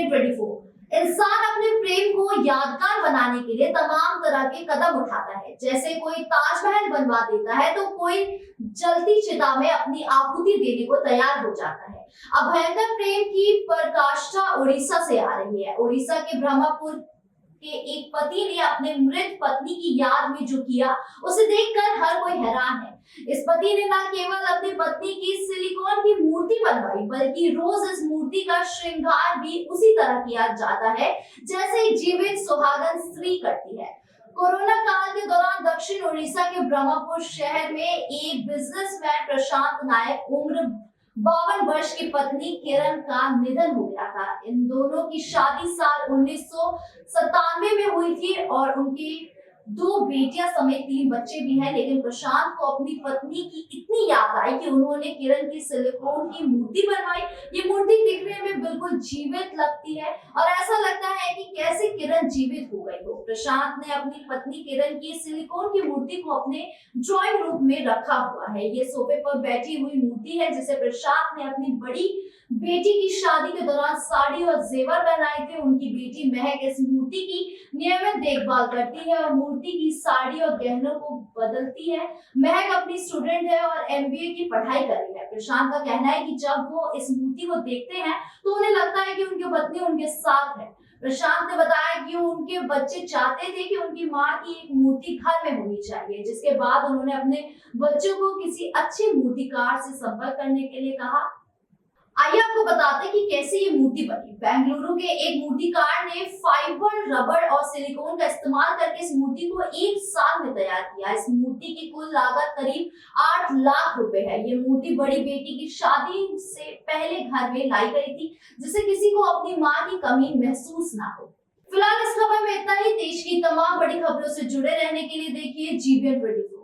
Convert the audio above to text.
जीवन 24 इंसान अपने प्रेम को यादगार बनाने के लिए तमाम तरह के कदम उठाता है। जैसे कोई ताजमहल बनवा देता है तो कोई जलती चिता में अपनी आहुति देने को तैयार हो जाता है। अब भयंकर प्रेम की पराकाष्ठा उड़ीसा से आ रही है। उड़ीसा के ब्रह्मपुर के एक पति ने अपने मृत पत्नी की याद में जो किया उसे देखकर हर कोई हैरान है। इस पति ने न केवल अपनी पत्नी की सिलिकॉन की मूर्ति बनवाई बल्कि रोज इस मूर्ति का श्रृंगार भी उसी तरह किया जाता है जैसे जीवित सुहागन स्त्री करती है। कोरोना काल के दौरान दक्षिण उड़ीसा के ब्रह्मपुर शहर में एक बिजनेसमैन प्रशांत नायक उम्र 52 वर्ष की पत्नी किरण का निधन हो गया था। इन दोनों की शादी साल 1997 में हुई थी और उनकी 2 बेटियां समेत 3 बच्चे भी हैं। लेकिन प्रशांत को अपनी पत्नी की इतनी याद आई कि उन्होंने किरण की सिलिकॉन की मूर्ति बनवाई। ये मूर्ति दिखने में बिल्कुल जीवित लगती है और ऐसा लगता है कि कैसे किरण जीवित हो गई हो। प्रशांत ने अपनी पत्नी किरण की सिलिकॉन की मूर्ति को अपने ड्राइंग रूम में रखा हुआ है। ये सोफे पर बैठी हुई मूर्ति है जिसे प्रशांत ने अपनी बड़ी बेटी की शादी के दौरान साड़ी और जेवर पहनाए थे। उनकी बेटी महक इस मूर्ति की नियमित देखभाल करती है और मूर्ति की साड़ी और गहनों को बदलती है। महक अपनी स्टूडेंट है और एमबीए की पढ़ाई कर रही है। प्रशांत का कहना है कि जब वो इस मूर्ति को देखते हैं तो उन्हें लगता है कि उनकी पत्नी उनके साथ है। प्रशांत ने बताया कि उनके बच्चे चाहते थे कि उनकी माँ की एक मूर्ति घर में होनी चाहिए, जिसके बाद उन्होंने अपने बच्चों को किसी अच्छे मूर्तिकार से संपर्क करने के लिए कहा। आइए आपको बताते हैं कि कैसे ये मूर्ति बनी। बेंगलुरु के एक मूर्तिकार ने फाइबर, रबर और सिलिकॉन का इस्तेमाल करके इस मूर्ति को 1 साल में तैयार किया। इस मूर्ति की कुल लागत करीब 8 लाख रुपए है। ये मूर्ति बड़ी बेटी की शादी से पहले घर में लाई गई थी, जिससे किसी को अपनी माँ की कमी महसूस ना हो। फिलहाल इस खबर में इतना ही। देश की तमाम बड़ी खबरों से जुड़े रहने के लिए देखिए जीवन 24।